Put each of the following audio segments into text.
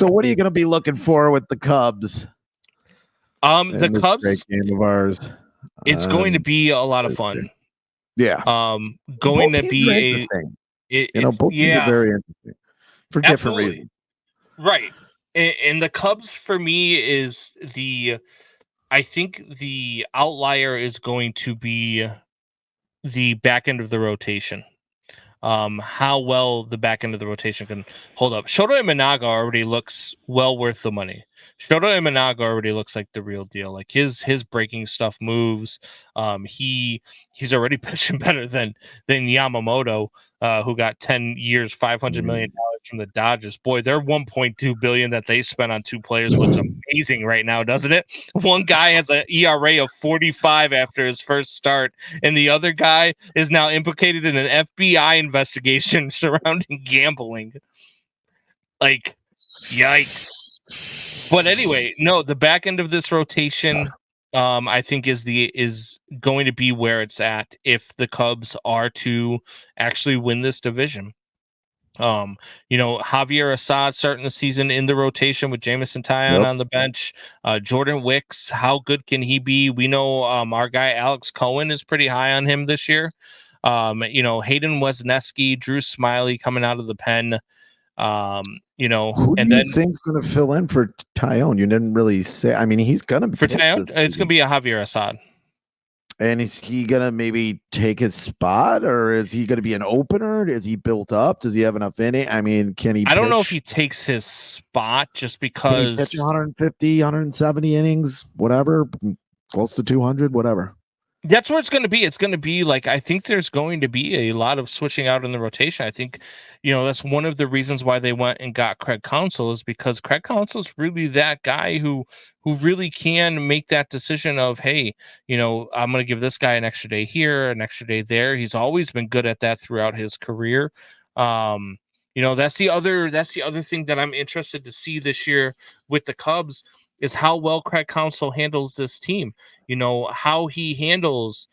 So what are you going to be looking for with the Cubs? The Cubs, great game of ours. It's going to be a lot of fun. Yeah. Going to be both teams are very interesting for different reasons. Right. And the Cubs for me is I think the outlier is going to be the back end of the rotation. How well the back end of the rotation can hold up. Shota Imanaga already looks well worth the money. Shota Imanaga already looks like the real deal. Like his breaking stuff moves. He's already pitching better than Yamamoto, who got 10 years, $500 million from the Dodgers. Boy, their $1.2 billion that they spent on two players looks amazing right now, doesn't it? One guy has an ERA of 45 after his first start, and the other guy is now implicated in an FBI investigation surrounding gambling. Like, yikes. But anyway, no, the back end of this rotation, I think is going to be where it's at if the Cubs are to actually win this division. Javier Assad starting the season in the rotation with Jameson Taillon on the bench. Jordan Wicks, how good can he be? We know our guy Alex Cohen is pretty high on him this year. Hayden Wesneski, Drew Smiley coming out of the pen. Who do you think's going to fill in for Taillon? You didn't really say. I mean, he's going to for Taillon. It's going to be a Javier Assad. And is he going to maybe take his spot, or is he going to be an opener? Is he built up? Does he have enough in it? I mean, can he? I don't know if he takes his spot just because. Can he pitch 150, 170 innings, whatever, close to 200, whatever. That's where it's going to be. It's going to be like, I think there's going to be a lot of switching out in the rotation. I think, that's one of the reasons why they went and got Craig Counsell, is because Craig Counsell is really that guy who really can make that decision of, hey, I'm going to give this guy an extra day here, an extra day there. He's always been good at that throughout his career. That's the other thing that I'm interested to see this year with the Cubs is how well Craig Counsell handles this team. How he handles,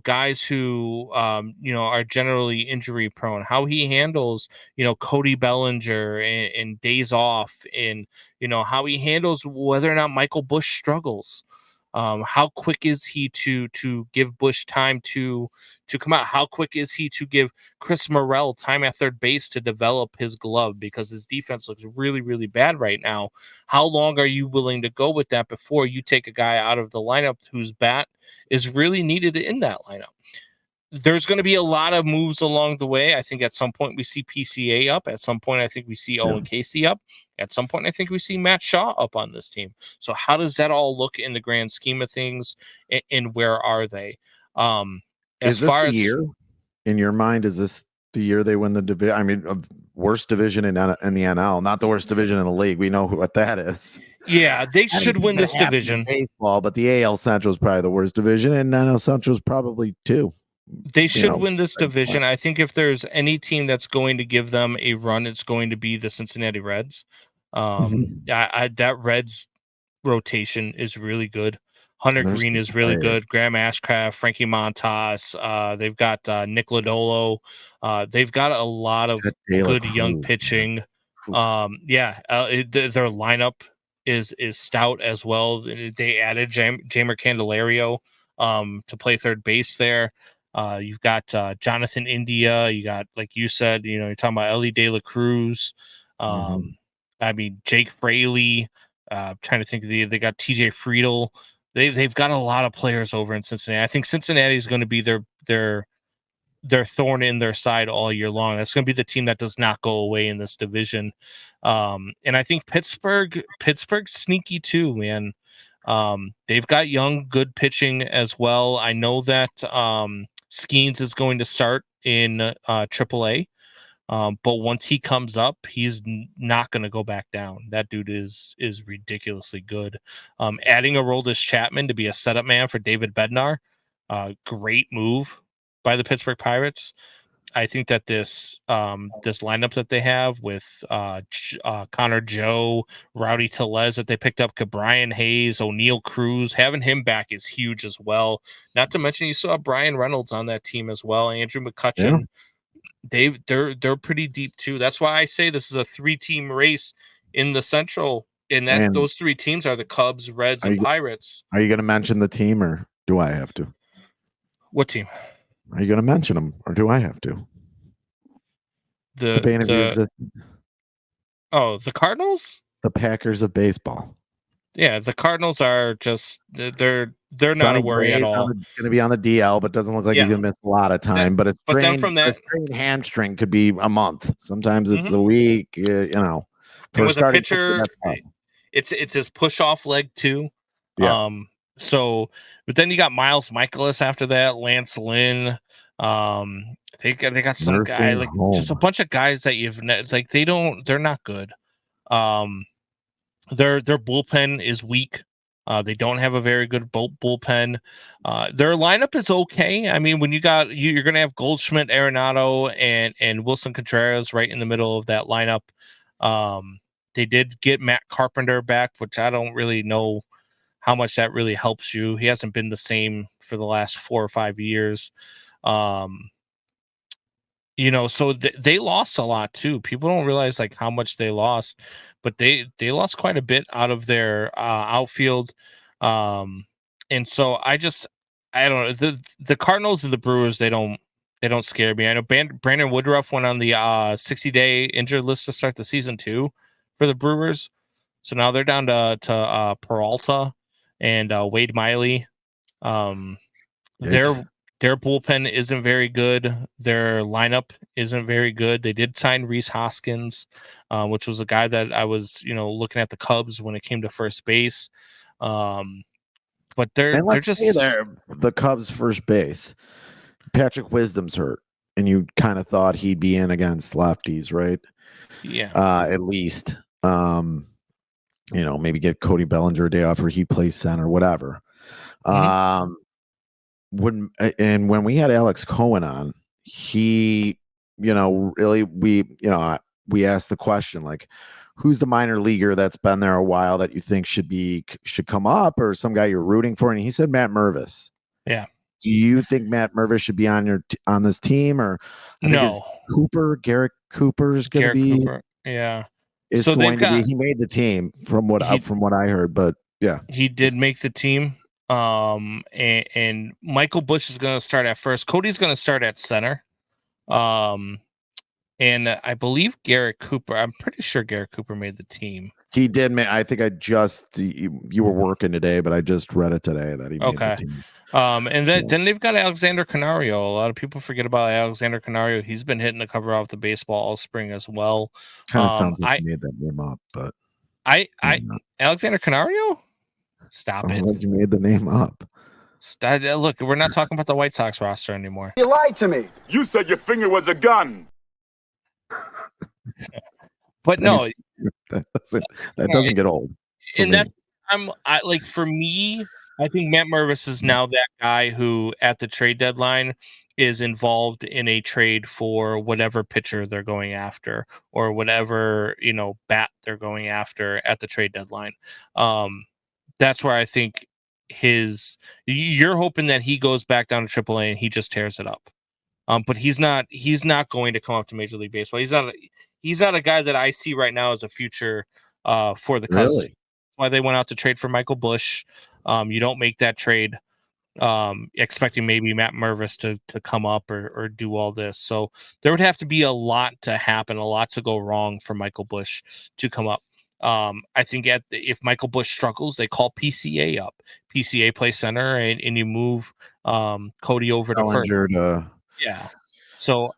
guys who, are generally injury prone, how he handles, Cody Bellinger and days off, and, how he handles whether or not Michael Busch struggles. How quick is he to give Busch time to come out? How quick is he to give Chris Morel time at third base to develop his glove, because his defense looks really, really bad right now? How long are you willing to go with that before you take a guy out of the lineup whose bat is really needed in that lineup? There's going to be a lot of moves along the way. I think at some point we see PCA up. At some point, I think we see Owen Casey up. At some point, I think we see Matt Shaw up on this team. So how does that all look in the grand scheme of things, and where are they? Is this the year, in your mind, is this the year they win the division? I mean, worst division in the NL, not the worst division in the league. We know what that is. Yeah, they should win this division. Baseball, but the AL Central is probably the worst division, and NL Central is probably too. They should win this division. I think if there's any team that's going to give them a run, it's going to be the Cincinnati Reds. That Reds rotation is really good. Hunter Green is really good. Graham Ashcraft, Frankie Montas. They've got Nick Lodolo. They've got a lot of good young pitching. Their lineup is stout as well. They added Jeimer Candelario to play third base there. You've got Jonathan India. You got, like you said, you're talking about Ellie De La Cruz. I mean, Jake Fraley. Trying to think they got TJ Friedel. They've got a lot of players over in Cincinnati. I think Cincinnati is going to be their thorn in their side all year long. That's going to be the team that does not go away in this division. And I think Pittsburgh's sneaky too, man. They've got young, good pitching as well. I know that Skeens is going to start in AAA. But once he comes up, he's not going to go back down. That dude is ridiculously good. Adding Aroldis Chapman to be a setup man for David Bednar, great move by the Pittsburgh Pirates. I think that this lineup that they have with Connor Joe, Rowdy Tellez that they picked up, Brian Hayes, O'Neal Cruz, having him back is huge as well. Not to mention you still have Brian Reynolds on that team as well, Andrew McCutchen. Yeah. They're pretty deep too. That's why I say this is a 3-team race in the Central. And those three teams are the Cubs, Reds, and Pirates. Are you going to mention the team, or do I have to? What team? Are you going to mention them, or do I have to? The bane of your existence. Oh, the Cardinals? The Packers of baseball. Yeah, the Cardinals are just they're not a worry at all. Going to be on the DL, but doesn't look like he's going to miss a lot of time. But a strained hamstring could be a month. Sometimes it's a week. You know, and with a pitcher, it's his push off leg too. Yeah. So, but then you got Miles Michaelis after that, Lance Lynn. They got some guy like just a bunch of guys that they're not good. Their bullpen is weak. They don't have a very good bullpen. Their lineup is okay. I mean, when you're going to have Goldschmidt, Arenado, and Wilson Contreras right in the middle of that lineup. They did get Matt Carpenter back, which I don't really know how much that really helps you. He hasn't been the same for the last 4 or 5 years. You know, so they lost a lot too. People don't realize like how much they lost, but they lost quite a bit out of their outfield. And so I don't know, the Cardinals and the Brewers, they don't scare me. I know Brandon Woodruff went on the 60-day injured list to start the season too for the Brewers. So now they're down to Peralta and Wade Miley. Their bullpen isn't very good. Their lineup isn't very good. They did sign Rhys Hoskins, which was a guy that I was, looking at the Cubs when it came to first base. But they're just the Cubs first base. Patrick Wisdom's hurt, and you kind of thought he'd be in against lefties, right? Yeah. At least, maybe get Cody Bellinger a day off, or he plays center, whatever. Mm-hmm. When we had Alex Cohen on, he, really, we asked the question, like, who's the minor leaguer that's been there a while that you think should come up, or some guy you're rooting for? And he said Matt Mervis. Yeah. Do you think Matt Mervis should be on this team, or no? Garrett Cooper's going to be. Cooper. Yeah. Is so going to be. He made the team from what I heard, but yeah, he did make the team. And Michael Busch is going to start at first. Cody's going to start at center. And I believe Garrett Cooper. I'm pretty sure Garrett Cooper made the team. He did. I think you were working today, but I just read it today that he made the team. And then they've got Alexander Canario. A lot of people forget about Alexander Canario. He's been hitting the cover off the baseball all spring as well. Kind of sounds like you made that name up, but Alexander Canario. Stop it! Like you made the name up. Look, we're not talking about the White Sox roster anymore. You lied to me. You said your finger was a gun. But no, that doesn't get old. And for me, I think Matt Mervis is now that guy who, at the trade deadline, is involved in a trade for whatever pitcher they're going after, or whatever bat they're going after at the trade deadline. That's where I think you're hoping that he goes back down to AAA and he just tears it up. But he's not going to come up to Major League Baseball. He's not a guy that I see right now as a future for the Cubs. Really? That's why they went out to trade for Michael Busch. You don't make that trade expecting maybe Matt Mervis to come up or do all this. So there would have to be a lot to happen, a lot to go wrong for Michael Busch to come up. I think if Michael Busch struggles, they call PCA up. PCA plays center, and you move Cody over to first. Yeah. So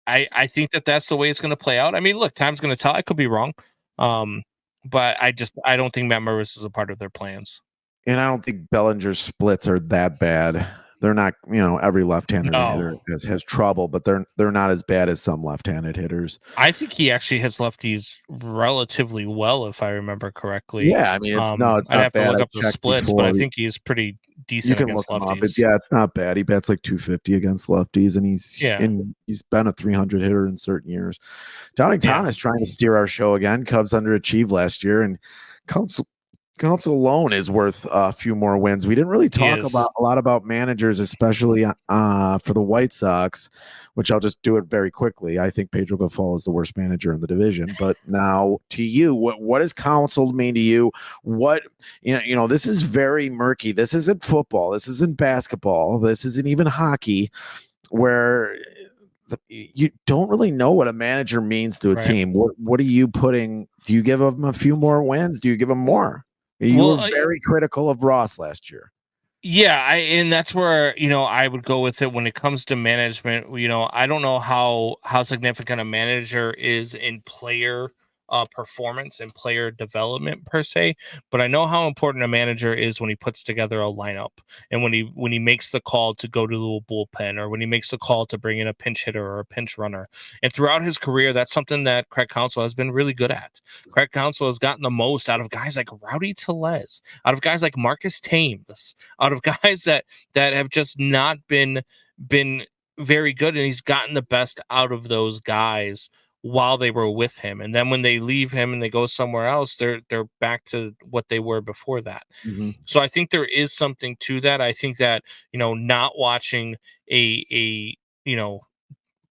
I think that's the way it's going to play out. I mean, look, time's going to tell. I could be wrong, but I don't think Matt Mervis is a part of their plans. And I don't think Bellinger's splits are that bad. They're not, every left-handed hitter has trouble, but they're not as bad as some left-handed hitters. I think he actually has lefties relatively well, if I remember correctly. Yeah, I mean, it's not I'd have bad. to look up the splits, but I think he's pretty decent against lefties. It's not bad. He bats like 250 against lefties, and he's been a 300 hitter in certain years. Johnny Thomas trying to steer our show again. Cubs underachieved last year, and Council Counsell alone is worth a few more wins. We didn't really talk is. a lot about managers, especially for the White Sox, which I'll just do it very quickly. I think Pedro Grifol is the worst manager in the division. But now to you, what does Counsell mean to you? What this is very murky. This isn't football. This isn't basketball. This isn't even hockey, where you don't really know what a manager means to a Right. team. What are you putting? Do you give them a few more wins? Do you give them more? You were very critical of Ross last year. Yeah, and that's where I would go with it when it comes to management. I don't know how significant a manager is in player performance and player development per se, but I know how important a manager is when he puts together a lineup and when he makes the call to go to the bullpen, or when he makes the call to bring in a pinch hitter or a pinch runner. And throughout his career, that's something that Craig Counsell has been really good at. Craig Counsell has gotten the most out of guys like Rowdy Tellez, out of guys like Marcus Thames, out of guys that have just not been very good, and he's gotten the best out of those guys while they were with him. And then when they leave him and they go somewhere else, they're back to what they were before that. Mm-hmm. So I think there is something to that. I think that not watching a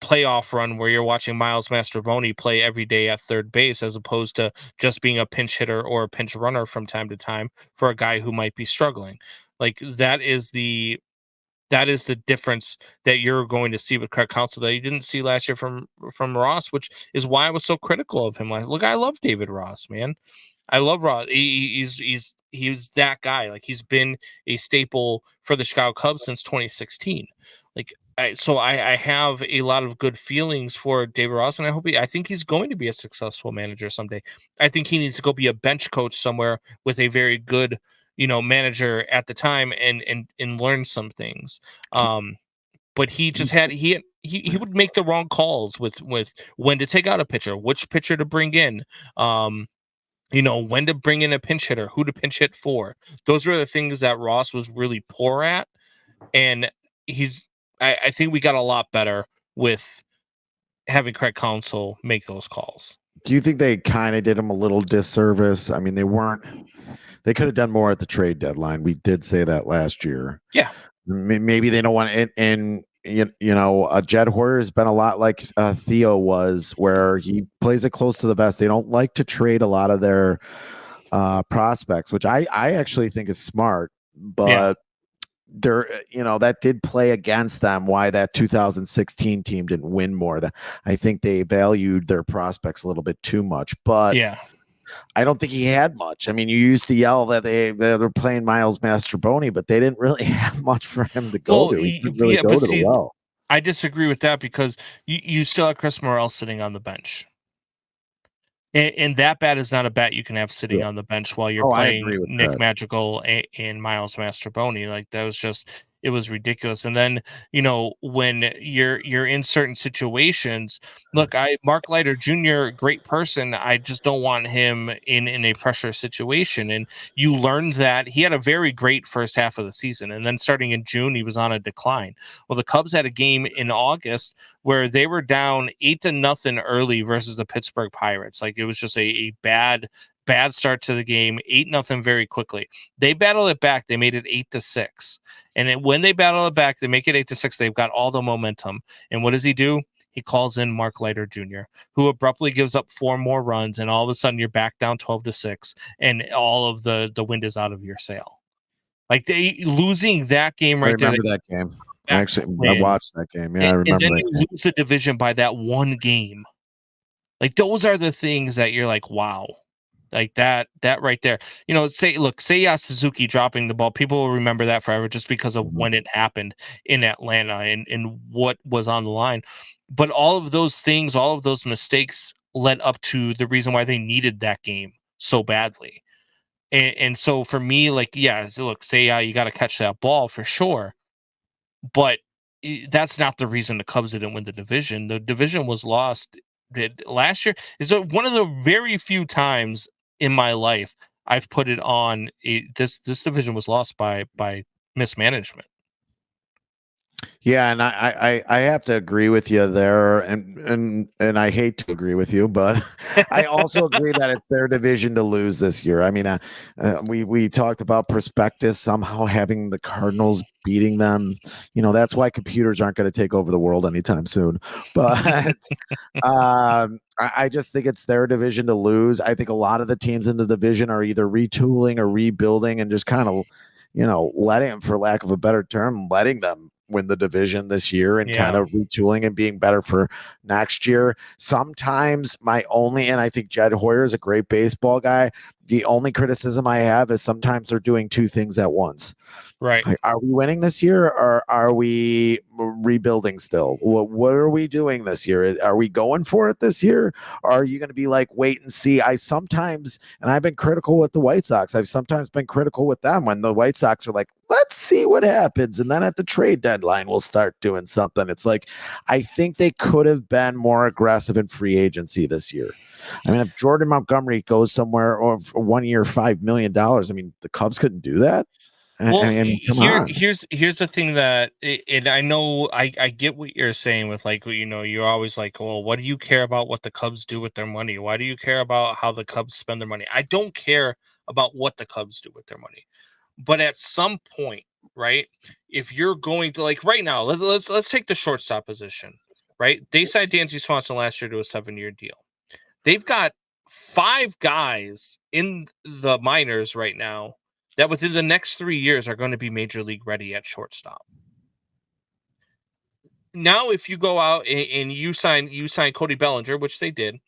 playoff run where you're watching Miles Mastrobuoni play every day at third base, as opposed to just being a pinch hitter or a pinch runner from time to time for a guy who might be struggling. Like that is the difference that you're going to see with Craig Counsell that you didn't see last year from Ross, which is why I was so critical of him. Like, look, I love David Ross, man. I love Ross. He's that guy. Like, he's been a staple for the Chicago Cubs since 2016. Like, I have a lot of good feelings for David Ross, and I think he's going to be a successful manager someday. I think he needs to go be a bench coach somewhere with a very good manager at the time and learn some things. But he just had he would make the wrong calls with when to take out a pitcher, which pitcher to bring in, when to bring in a pinch hitter, who to pinch hit for. Those were the things that Ross was really poor at, and I think we got a lot better with having Craig Counsell make those calls. Do you think they kind of did him a little disservice? I mean, they could have done more at the trade deadline. We did say that last year. Yeah. Maybe they don't want it. And Jed Hoyer has been a lot like Theo was, where he plays it close to the vest. They don't like to trade a lot of their prospects, which I actually think is smart, but that did play against them, why that 2016 team didn't win more. I think they valued their prospects a little bit too much, but yeah, I don't think he had much. I mean, you used to yell that they're playing Miles Mastrobuoni, but they didn't really have much for him to go to. He couldn't really go to the well. I disagree with that, because you still have Chris Morel sitting on the bench. And that bat is not a bat you can have sitting on the bench while you're playing Nick Madrigal and Miles Mastrobuoni. Like, that was it was ridiculous. And then, when you're in certain situations, look, Mark Leiter Jr., great person. I just don't want him in a pressure situation. And you learned that he had a very great first half of the season, and then starting in June, he was on a decline. Well, the Cubs had a game in August where they were down 8-0 early versus the Pittsburgh Pirates. Like, it was just a bad start to the game, 8-0 very quickly. They battled it back. They made it 8-6. And when they battle it back, they make it 8-6. They've got all the momentum. And what does he do? He calls in Mark Leiter Jr., who abruptly gives up 4 more runs, and all of a sudden you're back down 12-6, and all of the wind is out of your sail. Like, they losing that game right there. I remember that game. Actually, I watched that game. Yeah, I remember and then that you game. lose the division by that one game. Like, those are the things that you're like, wow. Like that right there. Seiya Suzuki dropping the ball. People will remember that forever just because of when it happened in Atlanta and what was on the line. But all of those things, all of those mistakes led up to the reason why they needed that game so badly. And so for me, Seiya, you got to catch that ball for sure. But that's not the reason the Cubs didn't win the division. The division was lost last year. Is one of the very few times in my life I've put it on this division was lost by mismanagement. Yeah, and I have to agree with you there, and I hate to agree with you, but I also agree that it's their division to lose this year. I mean, we talked about prospectus somehow having the Cardinals beating them. That's why computers aren't going to take over the world anytime soon. But I just think it's their division to lose. I think a lot of the teams in the division are either retooling or rebuilding and just kind of, letting, for lack of a better term, letting them win the division this year and kind of retooling and being better for next year. Sometimes and I think Jed Hoyer is a great baseball guy. The only criticism I have is sometimes they're doing two things at once. Right. Like, are we winning this year or are we rebuilding still? What are we doing this year? Are we going for it this year? Or are you going to be like, wait and see? I've been critical with the White Sox. I've sometimes been critical with them when the White Sox are like, let's see what happens. And then at the trade deadline, we'll start doing something. It's like, I think they could have been more aggressive in free agency this year. I mean, if Jordan Montgomery goes somewhere or for 1 year, $5 million, I mean, the Cubs couldn't do that. Well, Here's the thing that, and I know I get what you're saying with, like, you're always like, well, what do you care about what the Cubs do with their money? Why do you care about how the Cubs spend their money? I don't care about what the Cubs do with their money, but at some point, right? If you're going to, like, right now, let's take the shortstop position, right? They signed Dansby Swanson last year to a 7-year deal. They've got 5 guys in the minors right now that within the next 3 years are going to be major league ready at shortstop. Now, if you go out and you sign Cody Bellinger, which they did,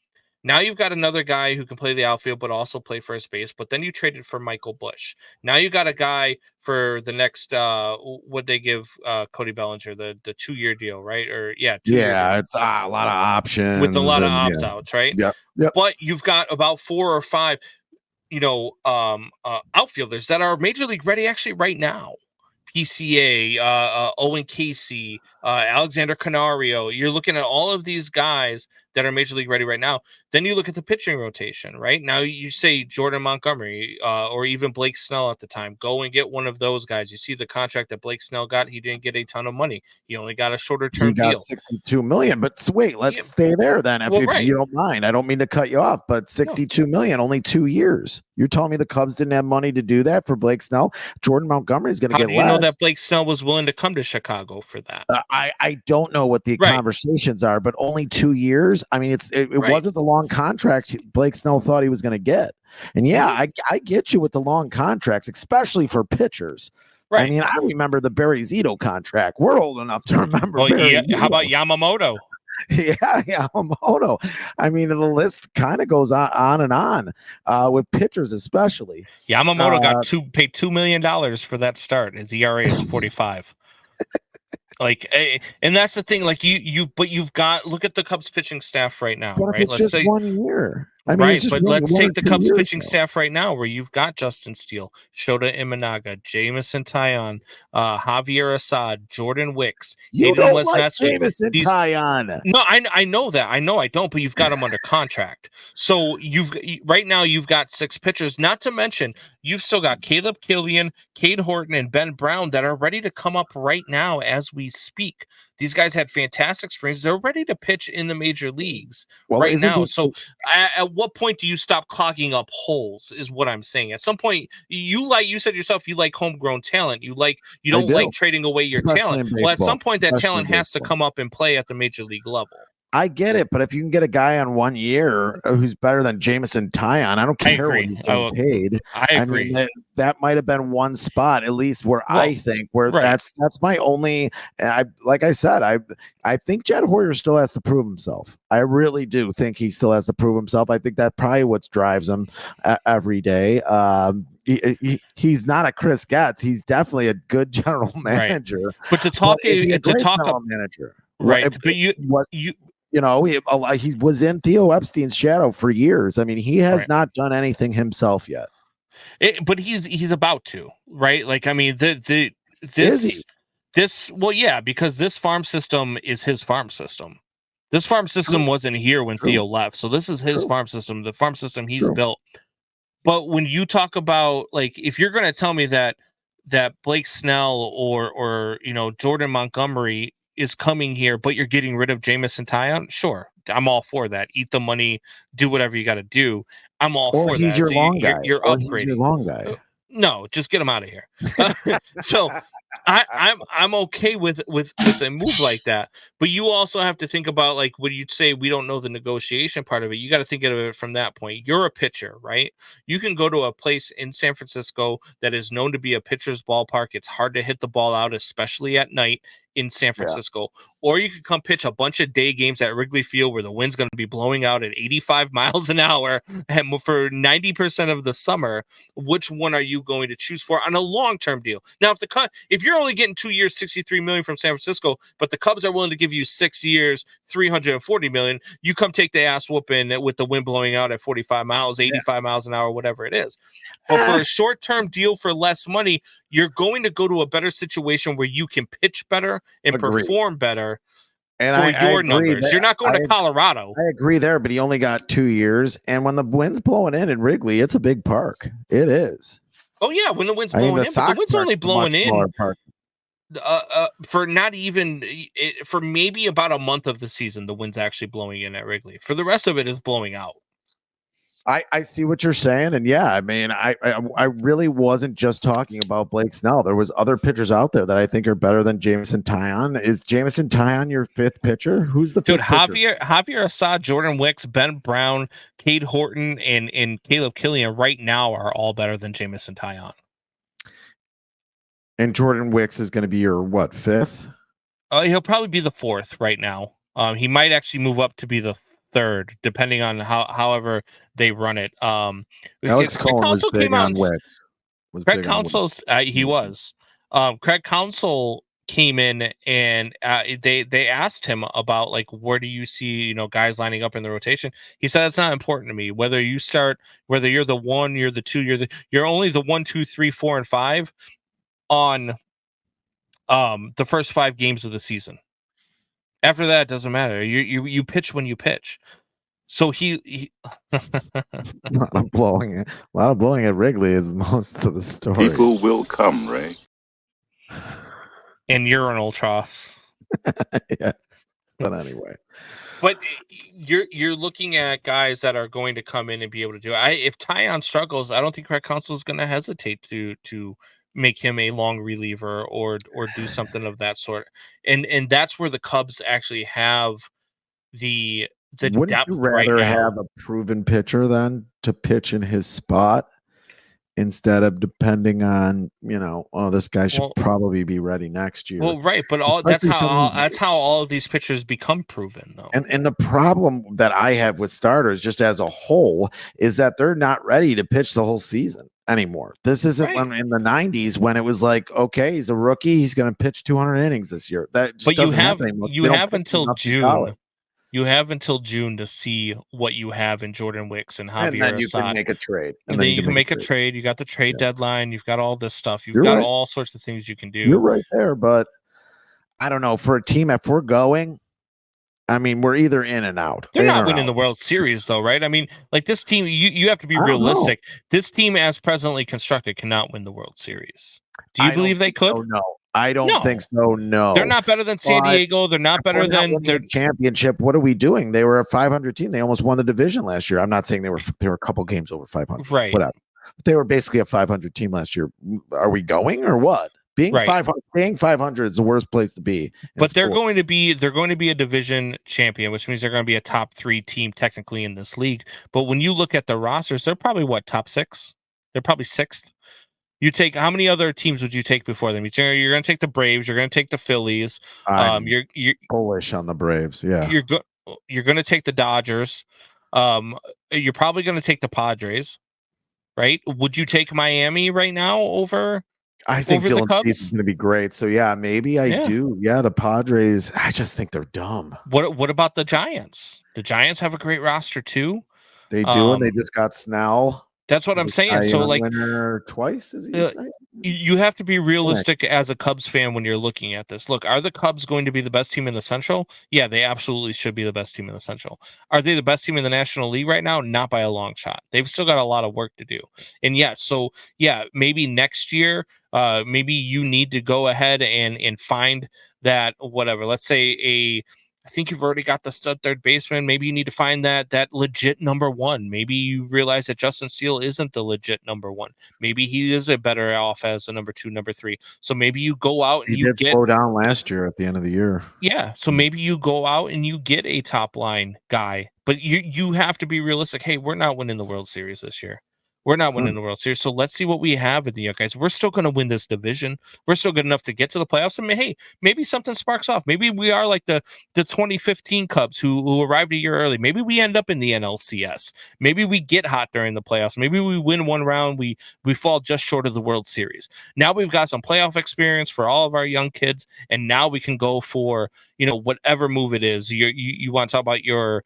now you've got another guy who can play the outfield but also play first base. But then you traded for Michael Busch. Now you got a guy for the next what they give Cody Bellinger, the 2-year deal, right? Or 2-year deal. It's a lot of options with a lot of opt-outs, right? Yep. But you've got about 4 or 5 outfielders that are major league ready actually right now. PCA, Owen Casey, Alexander Canario. You're looking at all of these guys that are major league ready right now. Then you look at the pitching rotation, right? Now you say Jordan Montgomery or even Blake Snell at the time. Go and get one of those guys. You see the contract that Blake Snell got. He didn't get a ton of money. He only got a shorter term deal. He got $62 million. But wait, let's stay there then. If you don't mind, I don't mean to cut you off, but $62 million, only 2 years. You're telling me the Cubs didn't have money to do that for Blake Snell? Jordan Montgomery is going to get less. How do you know that Blake Snell was willing to come to Chicago for that? I don't know what the conversations are, but only 2 years. I mean, it wasn't the long contract Blake Snell thought he was going to get. And I get you with the long contracts, especially for pitchers. Right. I mean, I remember the Barry Zito contract. We're old enough to remember. Well, how about Yamamoto? Yamamoto. I mean, the list kind of goes on and on with pitchers, especially. Yamamoto got paid $2 million for that start. His ERA is 45. Like, and that's the thing. Like, you've got, look at the Cubs pitching staff right now. But right? It's just 1 year. I mean, right, but let's take the Cubs pitching staff right now, where you've got Justin Steele, Shota Imanaga, Jameson Taillon, Javier Assad, Jordan Wicks, You don't like Jameson Taillon. No, I know that. I know I don't, but you've got them under contract. So right now you've got 6 pitchers, not to mention you've still got Caleb Killian, Cade Horton, and Ben Brown that are ready to come up right now as we speak. These guys had fantastic springs. They're ready to pitch in the major leagues right now. So at what point do you stop clogging up holes is what I'm saying. At some point, you said yourself, you like homegrown talent. You don't like trading away your talent. Well, at some point that talent has to come up and play at the major league level. I get it, but if you can get a guy on 1 year who's better than Jameson Taillon, I don't care what he's getting paid. I agree. Mean, that might have been one spot, at least I think that's my only. Like I said, I think Jed Hoyer still has to prove himself. I really do think he still has to prove himself. I think that's probably what drives him every day. He's not a Chris Getz. He's definitely a good general manager. Right. But to talk general manager, right? But he was in Theo Epstein's shadow for years. I mean, he has not done anything himself yet. But he's about to, right? Like, I mean, because this farm system is his farm system. This farm system wasn't here when Theo left, so this is his farm system, the farm system he's built. But when you talk about, like, if you're going to tell me that Blake Snell or Jordan Montgomery is coming here, but you're getting rid of Jameson Taillon, sure, I'm all for that. Eat the money, do whatever you got to do. I'm all for that. He's your long guy. You're upgrading. He's your long guy. No, just get him out of here. So I'm okay with a move like that. But you also have to think about, like, when you say we don't know the negotiation part of it, you got to think of it from that point. You're a pitcher, right? You can go to a place in San Francisco that is known to be a pitcher's ballpark. It's hard to hit the ball out, especially at night in San Francisco. Or you could come pitch a bunch of day games at Wrigley Field where the wind's going to be blowing out at 85 miles an hour and for 90% of the summer. Which one are you going to choose for on a long-term deal? Now, if you're only getting 2 years, $63 million from San Francisco, but the Cubs are willing to give you 6 years, $340 million, you come take the ass whooping with the wind blowing out at 45 miles, 85 miles an hour, whatever it is. But for a short-term deal for less money, you're going to go to a better situation where you can pitch better and perform better and for your numbers. You're not going to Colorado. I agree there, but he only got 2 years. And when the wind's blowing in Wrigley, it's a big park. It is. Oh, yeah, when the wind's blowing in. But the wind's only blowing in for not even for maybe about a month of the season. The wind's actually blowing in at Wrigley. For the rest of it is blowing out. I see what you're saying, and yeah, I mean, I really wasn't just talking about Blake Snell. There was other pitchers out there that I think are better than Jameson Taillon. Is Jameson Taillon your fifth pitcher? Who's the fifth pitcher? Javier Assad, Jordan Wicks, Ben Brown, Cade Horton, and Caleb Killian right now are all better than Jameson Taillon. And Jordan Wicks is going to be your fifth? He'll probably be the fourth right now. He might actually move up to be the third, depending on however they run it. Alex Cohen was big on Wicks. Craig Counsell's he was. Craig Counsell came in and they asked him about, like, where do you see guys lining up in the rotation? He said it's not important to me whether you're the 1, you're the 2, you're only the 1, 2, 3, 4, and 5 on the first 5 games of the season. After that, it doesn't matter. You pitch when you pitch. So he a lot of blowing at Wrigley is most of the story. People will come, Ray. And urinal troughs. Yes. But anyway. But you're looking at guys that are going to come in and be able to do it. If Taillon struggles, I don't think Craig Counsell is going to hesitate to make him a long reliever or do something of that sort. And that's where the Cubs actually have the Wouldn't depth you rather have a proven pitcher then to pitch in his spot instead of depending on, this guy should probably be ready next year. Well, right, but that's how all of these pitchers become proven, though. And the problem that I have with starters, just as a whole, is that they're not ready to pitch the whole season anymore. This isn't when in the 90s when it was like, okay, he's a rookie, he's going to pitch 200 innings this year. That just doesn't happen anymore. You have until June. You have until June to see what you have in Jordan Wicks and Javier Assad. And then you can make a trade. And then you can make a trade. You got the trade deadline. You've got all this stuff. You've got all sorts of things you can do. You're right there, but I don't know. For a team, if we're going, I mean, we're either in and out. They're not winning the World Series, though, right? I mean, like, this team, you have to be realistic. This team, as presently constructed, cannot win the World Series. Do you believe they could? No. I don't think so. No, they're not better than San Diego. They're not better than their championship. What are we doing? They were a 500 team. They almost won the division last year. I'm not saying they were a couple games over 500. Right. Whatever. They were basically a 500 team last year. Are we going or what? Being 500 is the worst place to be. But they're going to be a division champion, which means they're going to be a top 3 team technically in this league. But when you look at the rosters, they're probably top 6. They're probably 6th. You take how many other teams would you take before them? You're going to take the Braves. You're going to take the Phillies. You're bullish on the Braves. Yeah. You're going to take the Dodgers. You're probably going to take the Padres, right? Would you take Miami right now over? I think Dylan Cease is going to be great. So yeah, maybe I do. Yeah, the Padres. I just think they're dumb. What about the Giants? The Giants have a great roster too. They do, and they just got Snell. That's what I'm saying. So, like, winner twice, is he? you have to be realistic as a Cubs fan when you're looking at this. Look, are the Cubs going to be the best team in the Central? Yeah, they absolutely should be the best team in the Central. Are they the best team in the National League right now? Not by a long shot. They've still got a lot of work to do. And maybe next year, maybe you need to go ahead and find that whatever. Let's say I think you've already got the stud third baseman. Maybe you need to find that legit number one. Maybe you realize that Justin Steele isn't the legit number one. Maybe he is a better off as a number two, number three. So maybe you go out and he did slow down last year at the end of the year. Yeah. So maybe you go out and you get a top line guy, but you have to be realistic. Hey, we're not winning the World Series this year. We're not winning the World Series. So let's see what we have in the young guys. We're still going to win this division. We're still good enough to get to the playoffs. I mean, hey, maybe something sparks off. Maybe we are like the 2015 Cubs who arrived a year early. Maybe we end up in the NLCS. Maybe we get hot during the playoffs. Maybe we win one round. We fall just short of the World Series. Now we've got some playoff experience for all of our young kids, and now we can go for, whatever move it is. You want to talk about your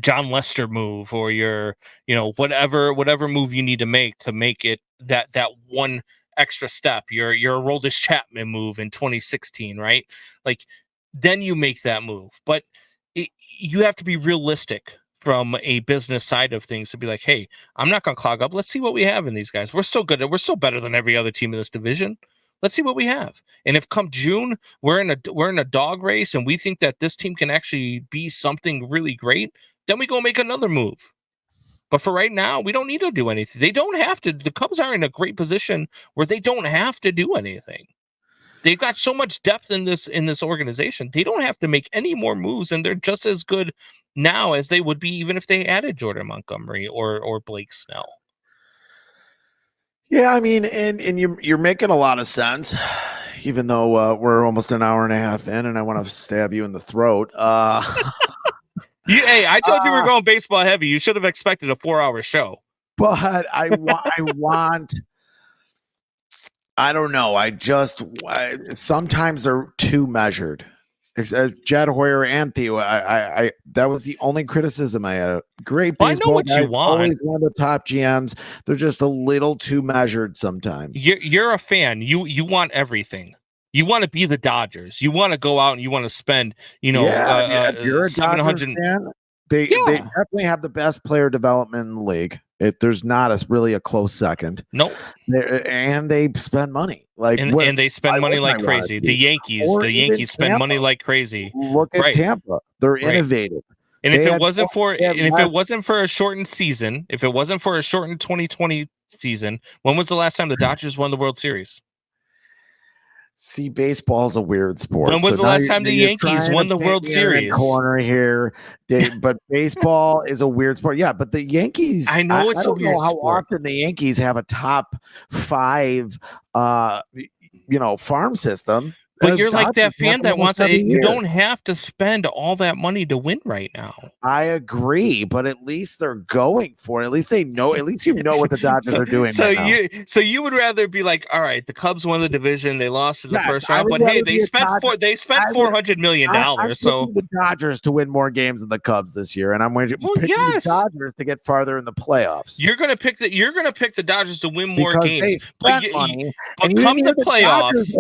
John Lester move, or your, whatever move you need to make it that one extra step, your Aroldis Chapman move in 2016, right? Like, then you make that move. But you have to be realistic from a business side of things to be like, hey, I'm not going to clog up. Let's see what we have in these guys. We're still good. We're still better than every other team in this division. Let's see what we have. And if come June we're in a dog race and we think that this team can actually be something really great, then we go make another move. But for right now, we don't need to do anything. They don't have to. The Cubs are in a great position where they don't have to do anything. They've got so much depth in this organization. They don't have to make any more moves, and they're just as good now as they would be even if they added Jordan Montgomery or Blake Snell. Yeah, I mean, and you're making a lot of sense, even though we're almost an hour and a half in, and I want to stab you in the throat. Hey, I told you we were going baseball heavy. You should have expected a 4-hour show. But I want. I don't know. Sometimes they're too measured. Jed Hoyer and Theo. I that was the only criticism I had. Great baseball. I know what you want. Always one of the top GMs. They're just a little too measured sometimes. You're a fan. You want everything. You want to be the Dodgers. You want to go out and you want to spend, you're a 700. Fan, they definitely have the best player development in the league. There's not really a close second. Nope. And they spend money and they spend money like crazy. The Yankees spend money like crazy. Look at Tampa. They're innovative. And if it wasn't for a shortened season, if it wasn't for a shortened 2020 season, when was the last time the Dodgers won the World Series? See, baseball is a weird sport. When was the last time the Yankees won the World Series? Corner here, but baseball is a weird sport. Yeah, but the Yankees. I know it's I don't a weird know how sport. often the Yankees have a top 5, farm system. But you're like that fan that wants it. You don't have to spend all that money to win right now. I agree, but at least they're going for it. At least they know. At least you know what the Dodgers are doing. So you would rather be like, all right, the Cubs won the division, they lost in the first round, but hey, they spent $400 million. So the Dodgers to win more games than the Cubs this year, and I'm going to pick the Dodgers to get farther in the playoffs. You're going to pick the Dodgers to win more games, but come the playoffs.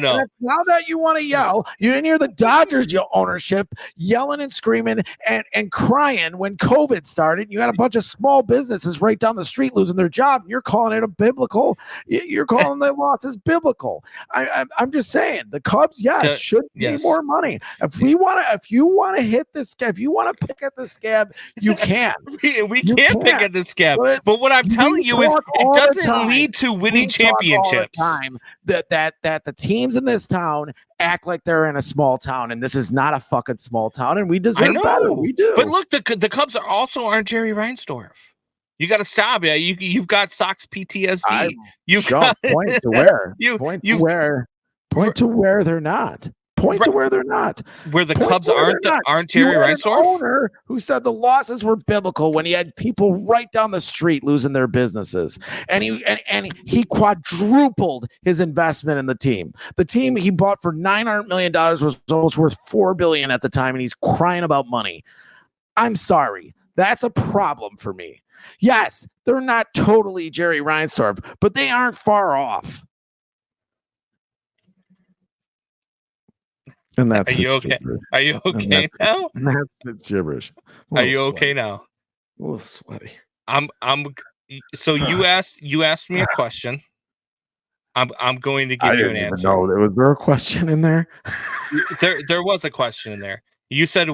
No. Now that you want to yell, you didn't hear the Dodgers ownership yelling and screaming and crying when COVID started. You had a bunch of small businesses right down the street losing their job. And you're calling it a biblical. You're calling the losses biblical. I'm just saying the Cubs, should need more money. If you want to hit this scab, if you want to pick at the scab, you can. we can pick at the scab. But what I'm telling you is, it doesn't lead to winning championships. That the teams in this town act like they're in a small town, and this is not a fucking small town, and we deserve better. We do. But look, the Cubs aren't Jerry Reinsdorf. You got to stop. Yeah, you've got Sox PTSD. Point to where? Point to where they're not. Point to where they're not. Where the Cubs aren't Jerry Reinsdorf? Owner who said the losses were biblical when he had people right down the street losing their businesses, and he quadrupled his investment in the team. The team he bought for $900 million was almost worth $4 billion at the time, and he's crying about money. I'm sorry, that's a problem for me. Yes, they're not totally Jerry Reinsdorf, but they aren't far off. And that's Are you okay? Gibberish. Are you okay now? That's gibberish. Are you okay now? A little sweaty. So you asked me a question. I'm going to give you an answer. No, was there a question in there? There was a question in there. You said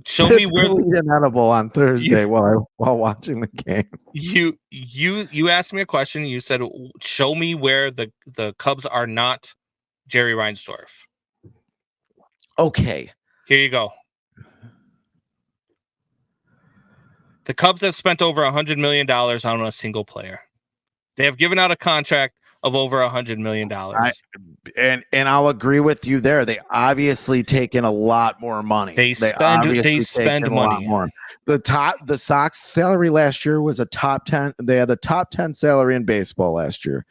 show me where inedible on Thursday while watching the game. You asked me a question. You said show me where the Cubs are not Jerry Reinsdorf. Okay. Here you go. The Cubs have spent over $100 million on a single player. They have given out a contract of over $100 million. And I'll agree with you there. They obviously take in a lot more money. They spend money. More. The Sox salary last year was a top 10. They had the top 10 salary in baseball last year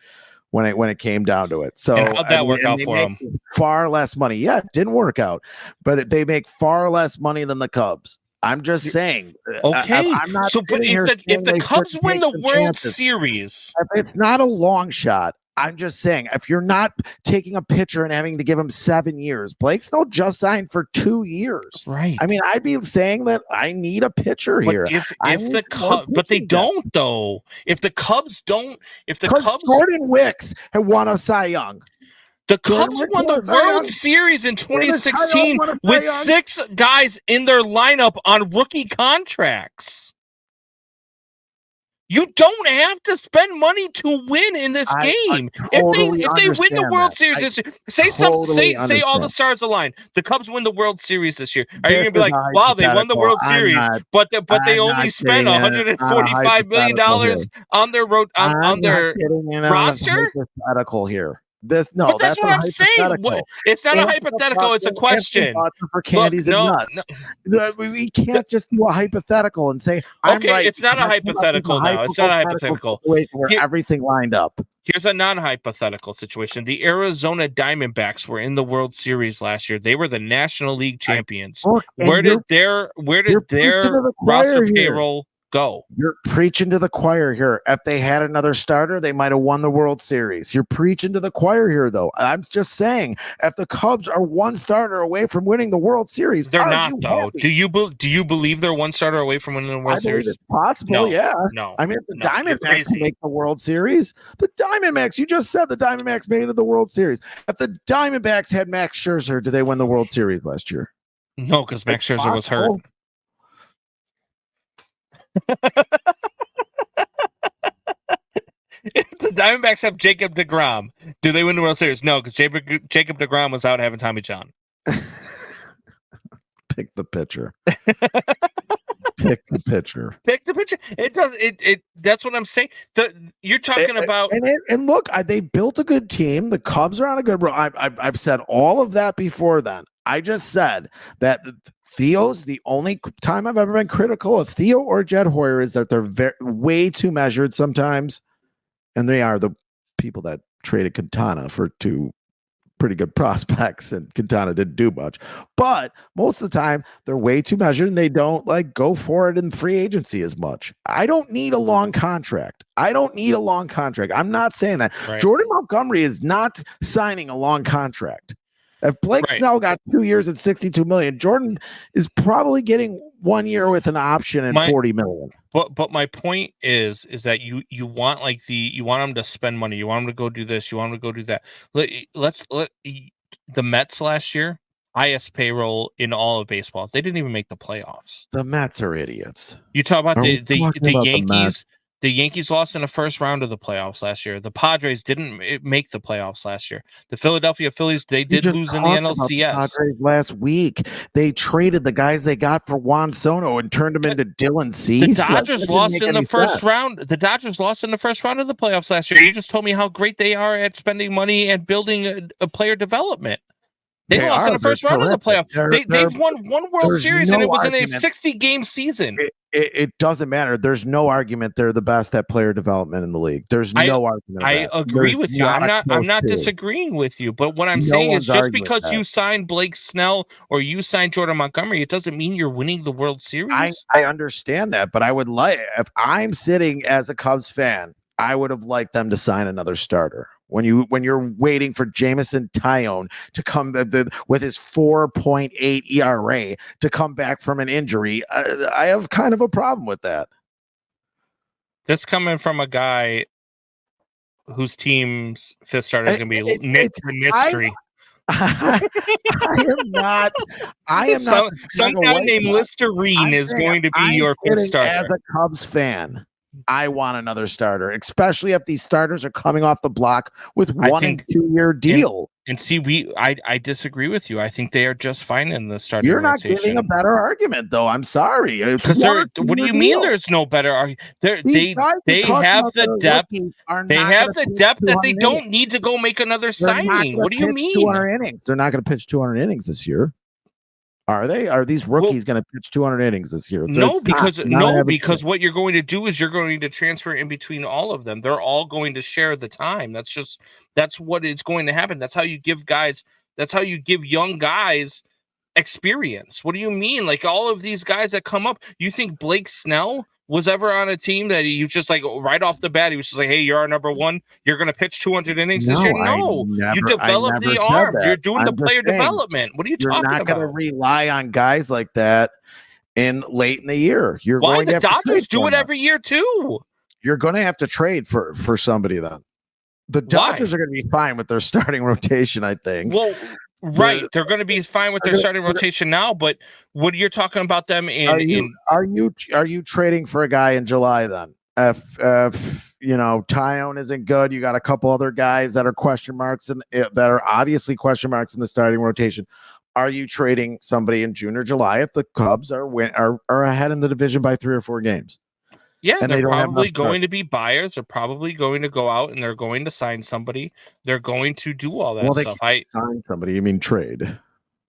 when it came down to it. So how'd that work out for them? Far less money. Yeah, it didn't work out, but they make far less money than the Cubs. I'm just saying. Okay. I'm not so, but if the Cubs win the World Series, it's not a long shot. I'm just saying, if you're not taking a pitcher and having to give him 7 years, Blake Snell just signed for 2 years. Right. I mean, I'd be saying that I need a pitcher here. If the Cubs, but they don't though. If the Cubs, Jordan Wicks had won a Cy Young. The Cubs won the World Series in 2016 with 6 guys in their lineup on rookie contracts. You don't have to spend money to win in this game. If they win the World Series this year, say all the stars align. The Cubs win the World Series this year. Are you going to be like, wow, they won the World Series, but they only spent $145 million on their roster? Hypothetical here. That's what I'm saying. It's not a hypothetical. It's a question. We can't just do a hypothetical and say, I'm okay, right. It's not a hypothetical now. It's not a hypothetical. Where everything lined up. Here's a non-hypothetical situation. The Arizona Diamondbacks were in the World Series last year. They were the National League champions. Where did their roster payroll go? You're preaching to the choir here. If they had another starter, they might have won the World Series. You're preaching to the choir here, though. I'm just saying, if the Cubs are one starter away from winning the World Series, they're not, though. Do you believe they're one starter away from winning the World Series? It's possible, no, yeah. No, I mean, if the Diamondbacks make the World Series, the Diamondbacks, you just said the Diamondbacks made it to the World Series. If the Diamondbacks had Max Scherzer, did they win the World Series last year? No, because Max Scherzer was hurt. If the Diamondbacks have Jacob deGrom, do they win the World Series? No, because Jacob deGrom was out having Tommy John. Pick the pitcher. Pick the pitcher. Pick the pitcher. It does. It. That's what I'm saying. You're talking about. And look, they built a good team. The Cubs are on a good run. I've said all of that before. Then I just said that. Theo's the only time I've ever been critical of Theo or Jed Hoyer is that they're way too measured sometimes. And they are the people that traded Quintana for 2 pretty good prospects, and Quintana didn't do much. But most of the time, they're way too measured, and they don't go for it in free agency as much. I don't need a long contract. I'm not saying that. Right. Jordan Montgomery is not signing a long contract. If Blake Snell got 2 years at $62 million, Jordan is probably getting 1 year with an option at $40 million. But my point is that you want you want them to spend money. You want them to go do this. You want them to go do that. Let's the Mets last year, highest payroll in all of baseball. They didn't even make the playoffs. The Mets are idiots. You talk about the Yankees. The Yankees lost in the first round of the playoffs last year. The Padres didn't make the playoffs last year. The Philadelphia Phillies, they did lose in the NLCS. The Padres last week, they traded the guys they got for Juan Soto and turned them into Dylan Cease. The Dodgers lost in the first round. The Dodgers lost in the first round of the playoffs last year. You just told me how great they are at spending money and building a player development. They lost in the first round of the playoffs. They've won one World Series, and it was in a 60-game season. it doesn't matter. There's no argument they're the best at player development in the league. There's no argument. I agree There's with you. I'm not two. disagreeing with you. But what I'm No saying is one's just arguing with because you that. signed Blake Snell or you signed Jordan Montgomery, it doesn't mean you're winning the World Series. I understand that, but I would like, if I'm sitting as a Cubs fan, I would have liked them to sign another starter. When you're waiting for Jameson Taillon to come with his 4.8 ERA to come back from an injury, I have kind of a problem with that. This coming from a guy whose team's fifth starter is going to be Nick Nistry. I am not. I am not. Some guy named Listerine is going to be your fifth starter. As a Cubs fan, I want another starter, especially if these starters are coming off the block with 1 and 2 year deal. And see, I disagree with you. I think they are just fine in the starting You're not rotation. giving a better argument, though. I'm sorry. Because what do you mean there's no better argument? They have the depth. They have the depth that they don't need to go make another signing. What do you mean? 200 innings. They're not going to pitch 200 innings this year. Are they? Are these rookies going to pitch 200 innings this year? No, because what you're going to do is you're going to transfer in between all of them. They're all going to share the time. That's what is going to happen. That's how you give young guys experience. What do you mean? Like all of these guys that come up, you think Blake Snell was ever on a team that you just like right off the bat, he was just like, hey, you're our number one. You're going to pitch 200 innings this year. No, you develop the arm. You're doing the player development. What are you talking about? You're not going to rely on guys like that late in the year. Why the Dodgers do it every year too? You're going to have to trade for somebody then. The Dodgers are going to be fine with their starting rotation, I think. Well, right, they're going to be fine with their starting rotation now. But what you're talking about them in? Are you trading for a guy in July then? If Taillon isn't good, you got a couple other guys that are question marks and that are obviously question marks in the starting rotation. Are you trading somebody in June or July if the Cubs are ahead in the division by 3 or 4 games? Yeah, and they're probably going to be buyers. They're probably going to go out and they're going to sign somebody. They're going to do all that stuff. Sign somebody? You mean trade?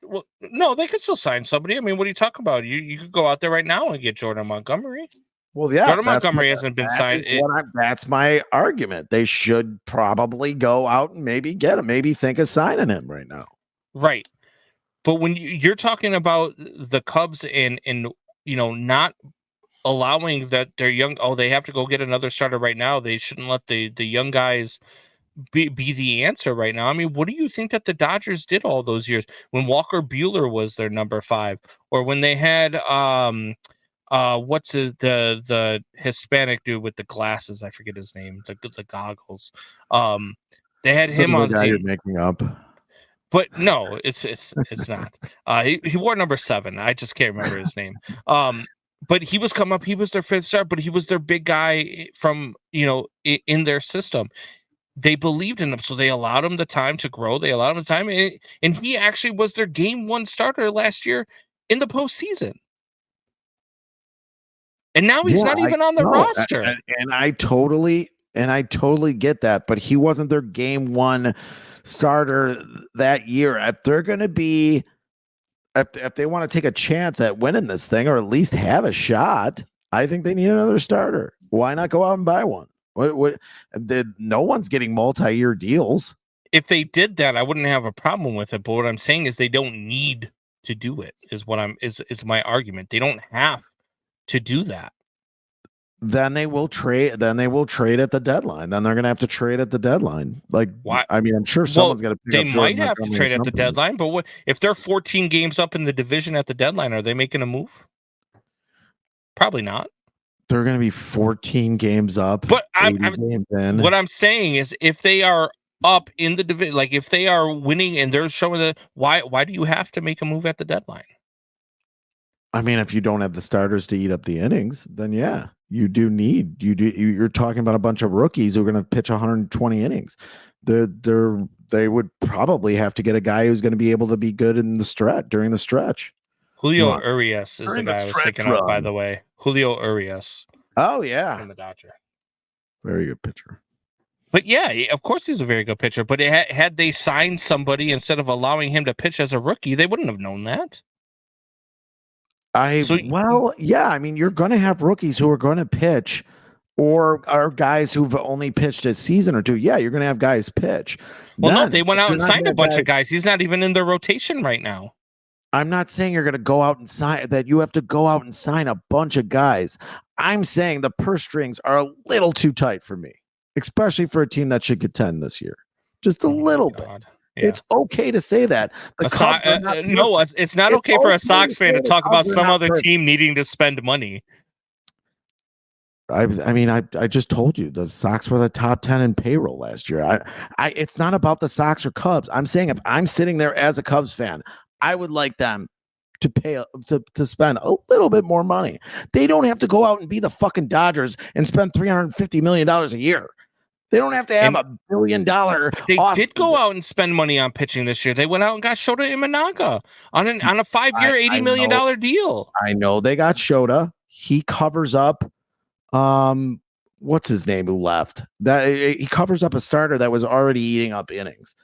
Well, no, they could still sign somebody. I mean, what are you talking about? You could go out there right now and get Jordan Montgomery. Well, yeah, Jordan Montgomery hasn't been signed. That's my argument. They should probably go out and maybe get him. Maybe think of signing him right now. Right, but when you're talking about the Cubs and not allowing that they're young, they have to go get another starter right now. They shouldn't let the young guys be the answer right now. I mean, what do you think that the Dodgers did all those years when Walker Buehler was their number 5, or when they had the Hispanic dude with the glasses? I forget his name. The goggles. They had him on the team. You're making up. But no, it's not. He wore number 7. I just can't remember his name. But he was coming up. He was their 5th star, but he was their big guy from, in their system. They believed in him, so they allowed him the time to grow. They allowed him the time, and he actually was their game 1 starter last year in the postseason. And now he's not even on the roster. And I totally get that, but he wasn't their game 1 starter that year. If they're going to be, if they want to take a chance at winning this thing, or at least have a shot, I think they need another starter. Why not go out and buy one? No one's getting multi-year deals. If they did that, I wouldn't have a problem with it. But what I'm saying is they don't need to do it. Is my argument. They don't have to do that. Then they will trade. Then they will trade at the deadline. Then they're going to have to trade at the deadline. Like, why? I mean, I'm sure someone's going to. They might have to trade at the deadline. But what if they're 14 games up in the division at the deadline? Are they making a move? Probably not. They're going to be 14 games up. But what I'm saying is, if they are up in the division, like if they are winning and they're showing why do you have to make a move at the deadline? I mean, if you don't have the starters to eat up the innings, then yeah, you're talking about a bunch of rookies who are going to pitch 120 innings. They would probably have to get a guy who's going to be able to be good in the stretch during the stretch. Julio Urias is the guy I was thinking of, by the way. Julio Urias. Oh, yeah. From the Dodger. Very good pitcher. But yeah, of course he's a very good pitcher. But had they signed somebody instead of allowing him to pitch as a rookie, they wouldn't have known that. Yeah. I mean, you're going to have rookies who are going to pitch, or are guys who've only pitched a season or two. Yeah, you're going to have guys pitch. Well, no, they went out and signed a bunch of guys. He's not even in their rotation right now. I'm not saying you're going to go out and sign that. You have to go out and sign a bunch of guys. I'm saying the purse strings are a little too tight for me, especially for a team that should contend this year. Just a little bit. Yeah. It's okay to say that. No, it's not okay for a Sox fan to talk about some other team needing to spend money. I mean, I just told you the Sox were the top 10 in payroll last year. It's not about the Sox or Cubs. I'm saying if I'm sitting there as a Cubs fan, I would like them to pay to spend a little bit more money. They don't have to go out and be the fucking Dodgers and spend $350 million a year. They don't have to have $1 billion. They did go out and spend money on pitching this year. They went out and got Shota Imanaga on a 5-year, $80 million deal. I know they got Shota. He covers up. What's his name who left? That he covers up a starter that was already eating up innings.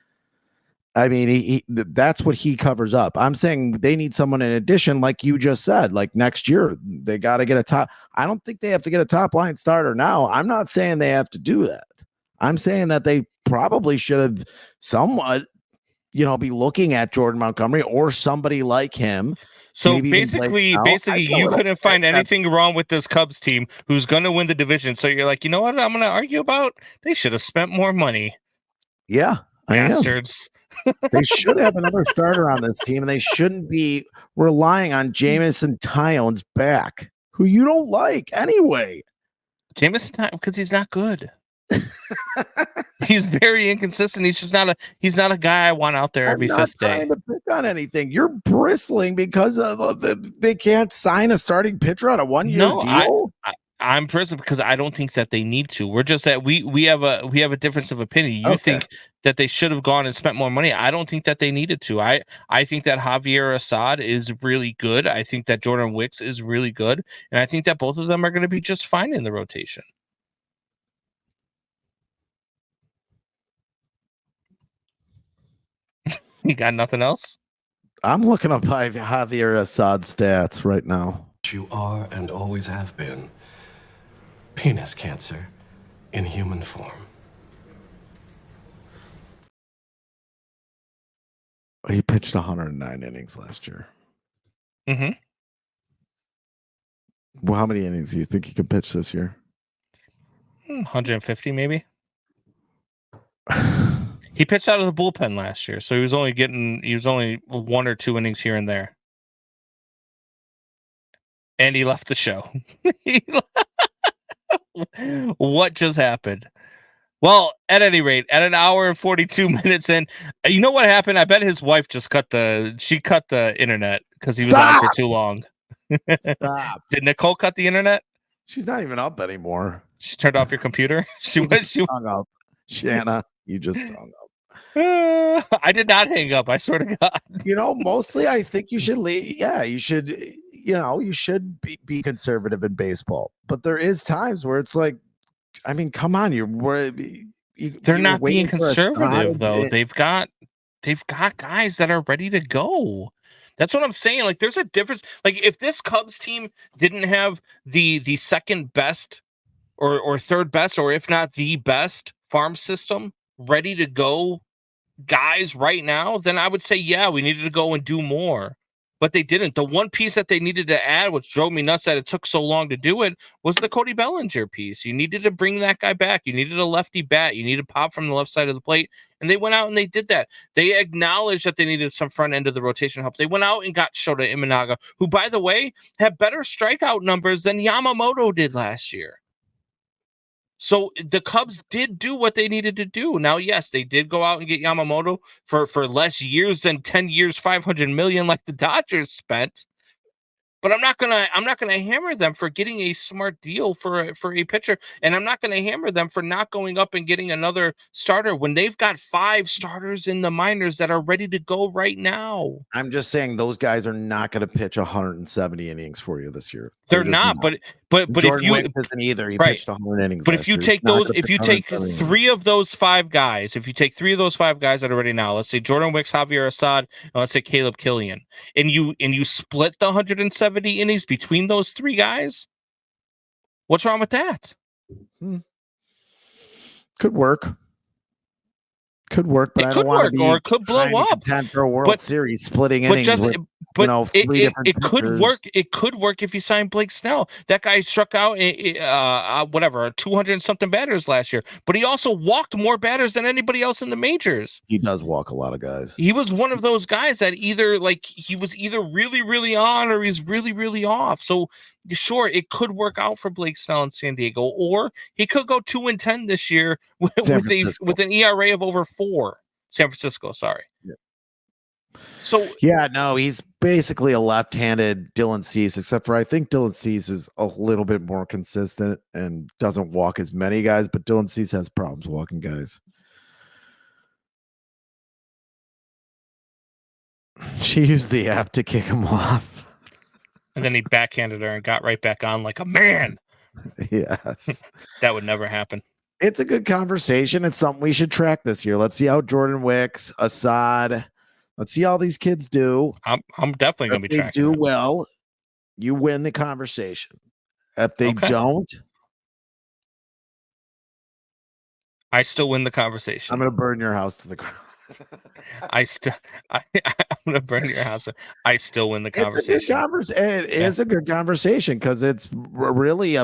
I mean, that's what he covers up. I'm saying they need someone in addition, like you just said, like next year, they got to get a top. I don't think they have to get a top line starter now. I'm not saying they have to do that. I'm saying that they probably should have somewhat, be looking at Jordan Montgomery or somebody like him. So basically, you couldn't find anything wrong with this Cubs team who's going to win the division. So you're like, you know what I'm going to argue about? They should have spent more money. Yeah. Bastards. They should have another starter on this team, and they shouldn't be relying on Jameson Taillon's back, who you don't like anyway. Jameson Taillon, because he's not good. He's very inconsistent. He's just not a guy I want out there every fifth day. I'm not trying to pick on anything. You're bristling because they can't sign a starting pitcher on a 1-year deal. I'm bristling because I don't think that they need to. We're just that we have a difference of opinion. You think that they should have gone and spent more money. I don't think that they needed to. I think that Javier Assad is really good. I think that Jordan Wicks is really good, and I think that both of them are going to be just fine in the rotation. You got nothing else? I'm looking up Javier Assad's stats right now. You are and always have been penis cancer in human form. He pitched 109 innings last year. Mm-hmm. Well, how many innings do you think he can pitch this year? 150, maybe. He pitched out of the bullpen last year, so he was only 1 or 2 innings here and there. And he left the show. What just happened? Well, at any rate, at an hour and 42 minutes in, you know what happened? I bet his wife just cut the internet because he was on for too long. Stop. Did Nicole cut the internet? She's not even up anymore. She turned off your computer? She hung up. Shanna, you just hung up. I did not hang up. I swear to God. Mostly I think you should leave. Yeah, you should. You should be conservative in baseball, but there is times where it's like, I mean, come on, they're not being conservative though. They've got guys that are ready to go. That's what I'm saying. Like, there's a difference. Like, if this Cubs team didn't have the second best or third best, or if not the best farm system ready to go guys right now, then I would say, yeah, we needed to go and do more. But they didn't. The one piece that they needed to add, which drove me nuts that it took so long to do it, was the Cody Bellinger piece. You needed to bring that guy back. You needed a lefty bat. You needed pop from the left side of the plate. And they went out and they did that. They acknowledged that they needed some front end of the rotation help. They went out and got Shota Imanaga, who, by the way, had better strikeout numbers than Yamamoto did last year. So the Cubs did do what they needed to do. Now, yes, they did go out and get Yamamoto for less years than 10 years, $500 million like the Dodgers spent. But I'm not gonna hammer them for getting a smart deal for a pitcher, and I'm not gonna hammer them for not going up and getting another starter when they've got 5 starters in the minors that are ready to go right now. I'm just saying those guys are not going to pitch 170 innings for you this year. They're not. But if Jordan you Wicks isn't either. He right. pitched 100 innings. But if last you year. take Not those, gonna if you pitch take 170 innings. three of those five guys, if you take three of those five guys that are ready now, let's say Jordan Wicks, Javier Assad, and let's say Caleb Killian, and you split the 170 innings between those three guys, what's wrong with that? Could work. Could work, but It I could don't want to work, be or it could blow trying to up. contend for a World But- Series, splitting But innings just with but three different it could pitchers. work. It could work if you sign Blake Snell. That guy struck out whatever 200 and something batters last year, but he also walked more batters than anybody else in the majors. He does walk a lot of guys. He was one of those guys that he was either really, really on or he's really, really off. So sure, it could work out for Blake Snell in San Diego, or he could go 2-10 this year with an ERA of over 4. San Francisco, sorry. Yeah. So Yeah, no, he's basically a left-handed Dylan Cease, except for I think Dylan Cease is a little bit more consistent and doesn't walk as many guys, but Dylan Cease has problems walking guys. She used the app to kick him off. and then he backhanded her and got right back on like a man. Yes. That would never happen. It's a good conversation. It's something we should track this year. Let's see how Jordan Wicks, Assad, let's see how these kids do. I'm definitely going to be If they tracking do that. well, you win the conversation. If they Okay. don't, I still win the conversation. I'm going to burn your house to the ground. I'm going to burn your house. I still win the conversation. It is a good conversation because it's really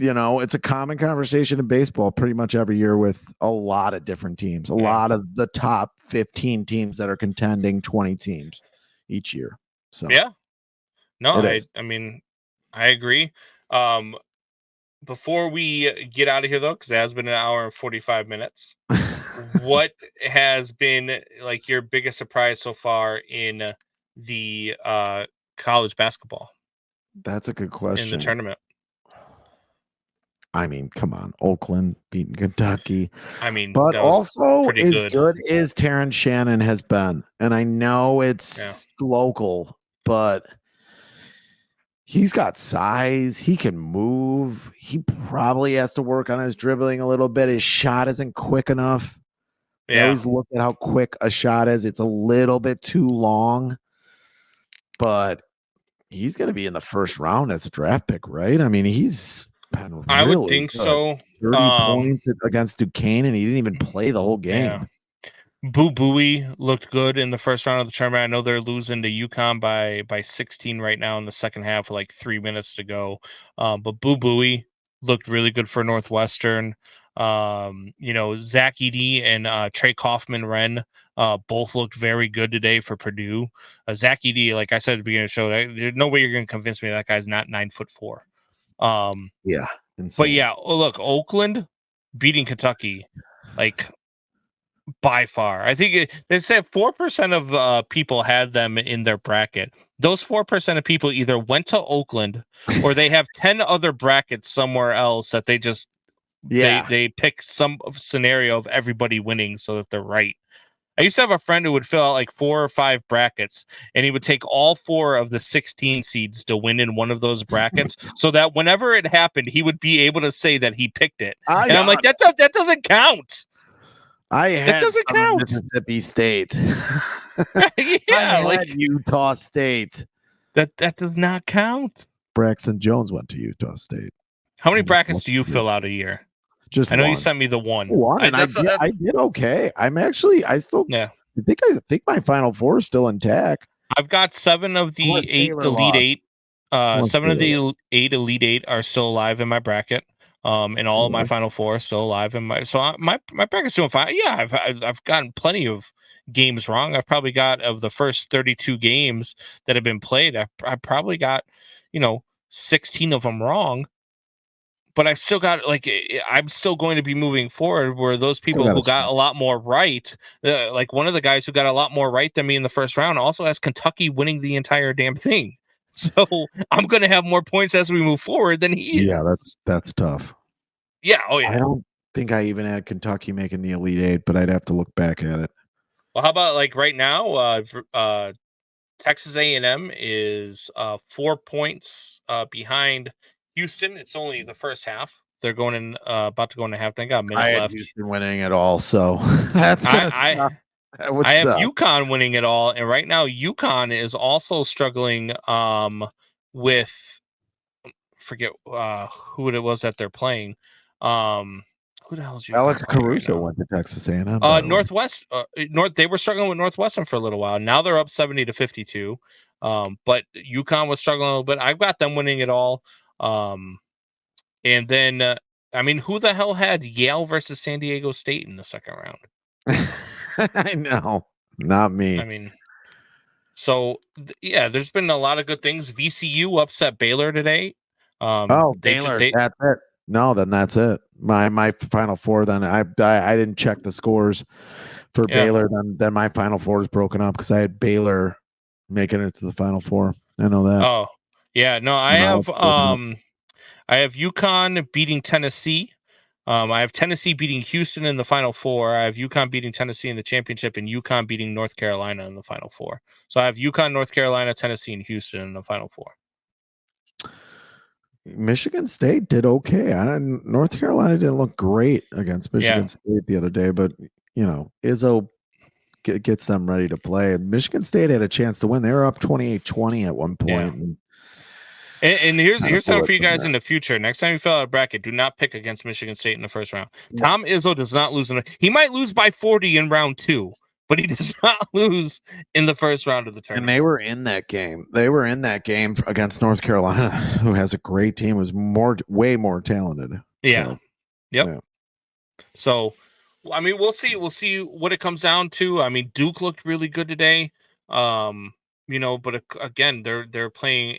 it's a common conversation in baseball pretty much every year with a lot of different teams, a lot of the top 15 teams that are contending 20 teams each year. So Yeah. No, It I mean, I agree. Before we get out of here though, because it has been an hour and 45 minutes, what has been like your biggest surprise so far in the college basketball That's a good question. in the tournament? I mean, come on, Oakland beating Kentucky. I mean, But that was also pretty as good. good as Terrence Shannon has been, and I know it's local, but he's got size. He can move. He probably has to work on his dribbling a little bit. His shot isn't quick enough. I always look at how quick a shot is. It's a little bit too long, but he's going to be in the first round as a draft pick, right? I mean, he's been really I would think good. so. 30 points against Duquesne, and he didn't even play the whole game. Yeah. Boo Buie looked good in the first round of the tournament. I know they're losing to UConn by 16 right now in the second half with like 3 minutes to go. But Boo Buie looked really good for Northwestern. Zach Edey and Trey Kaufman-Renn both looked very good today for Purdue. Zach Edey, like I said at the beginning of the show, there's no way you're going to convince me that guy's not 9'4". Yeah. But yeah, look, Oakland beating Kentucky, like by far. I think they said 4% of people had them in their bracket. Those 4% of people either went to Oakland or they have 10 other brackets somewhere else that they just they pick some scenario of everybody winning so that they're right. I used to have a friend who would fill out like 4 or 5 brackets, and he would take all 4 of the 16 seeds to win in one of those brackets, so that whenever it happened, he would be able to say that he picked it. And I'm like, that doesn't count. That doesn't count. Mississippi State. Yeah, like Utah State. That does not count. Braxton Jones went to Utah State. How many brackets do you fill out a year? Just I know one. you sent me the one. And I did okay. I think my Final Four is still intact. I've got 7 of the Unless 8 Taylor Elite lost. 8. 7 of the 8 Elite 8 are still alive in my bracket. And all of my Final Four are still alive in my. So my bracket's doing fine. Yeah, I've gotten plenty of games wrong. I've probably got, of the first 32 games that have been played, I probably got 16 of them wrong. But I've still got, I'm still going to be moving forward where those people who got a lot more right, like one of the guys who got a lot more right than me in the first round also has Kentucky winning the entire damn thing. So I'm going to have more points as we move forward than he is. Yeah, that's tough. Yeah. Oh, yeah. I don't think I even had Kentucky making the Elite 8, but I'd have to look back at it. Well, how about like right now, Texas A&M is 4 points behind Houston, it's only the first half. They're going in, about to go into half. They got a minute I had left. Houston winning it all, so that's gonna suck. That would I have suck. UConn winning it all, and right now UConn is also struggling with forget who it was that they're playing. Who the hell is UConn Alex playing right Caruso now? went to Texas A&M. by the way. Northwest they were struggling with Northwestern for a little while. Now they're up 70-52. But UConn was struggling a little bit. I've got them winning it all. And then I mean, who the hell had Yale versus San Diego State in the second round? I know, not me. I mean, so yeah, there's been a lot of good things. VCU upset Baylor today. Baylor. That's it. No, then that's it. My Final Four. Then I didn't check the scores for Baylor. Then my Final Four is broken up because I had Baylor making it to the Final Four. I know that. Oh yeah, no, I have UConn beating Tennessee. I have Tennessee beating Houston in the Final Four. I have UConn beating Tennessee in the championship, and UConn beating North Carolina in the Final Four. So I have UConn, North Carolina, Tennessee, and Houston in the Final Four. Michigan State did okay. North Carolina didn't look great against Michigan State the other day, but Izzo gets them ready to play. Michigan State had a chance to win. They were up 28-20 at one point. And here's something for you guys in the future. Next time you fill out a bracket, do not pick against Michigan State in the first round. Yeah. Tom Izzo does not lose. He might lose by 40 in round 2, but he does not lose in the first round of the tournament. And they were in that game. They were in that game against North Carolina, who has a great team, was way more talented. Yeah. So, yep. Yeah. So, I mean, we'll see. We'll see what it comes down to. I mean, Duke looked really good today. But again, they're playing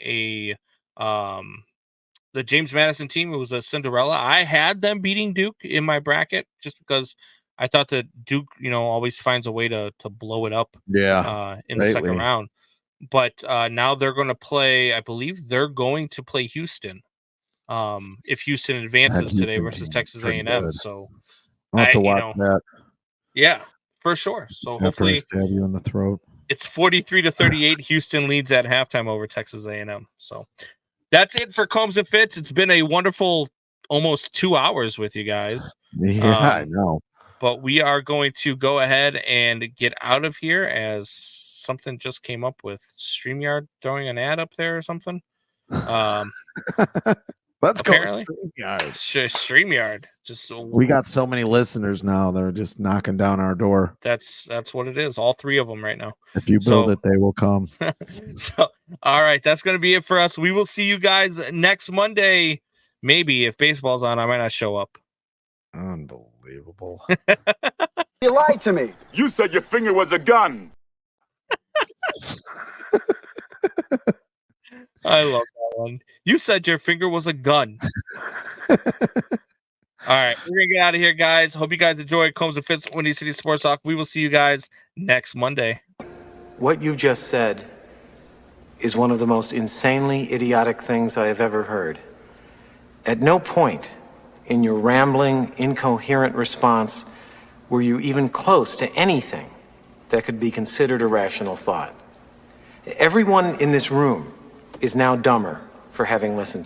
the James Madison team. It was a Cinderella. I had them beating Duke in my bracket just because I thought that Duke, always finds a way to blow it up. In the second round. But now they're going to play. I believe they're going to play Houston. If Houston advances today versus Texas A&M, so I'll have to watch that. Yeah, for sure. So hopefully, stab you in the throat. It's 43-38. Houston leads at halftime over Texas A&M. So that's it for Combs and Fitz. It's been a wonderful almost 2 hours with you guys. Yeah, I know. But we are going to go ahead and get out of here as something just came up with StreamYard throwing an ad up there or something. Let's apparently. Go StreamYard. StreamYard. We got so many listeners now. They're just knocking down our door. That's what it is. All 3 of them right now. If you build it, they will come. So, all right. That's going to be it for us. We will see you guys next Monday. Maybe if baseball's on, I might not show up. Unbelievable. You lied to me. You said your finger was a gun. I love that one. You said your finger was a gun. All right. We're going to get out of here, guys. Hope you guys enjoyed Combs and Fitz, Windy City Sports Talk. We will see you guys next Monday. What you just said is one of the most insanely idiotic things I have ever heard. At no point in your rambling, incoherent response were you even close to anything that could be considered a rational thought. Everyone in this room is now dumber for having listened to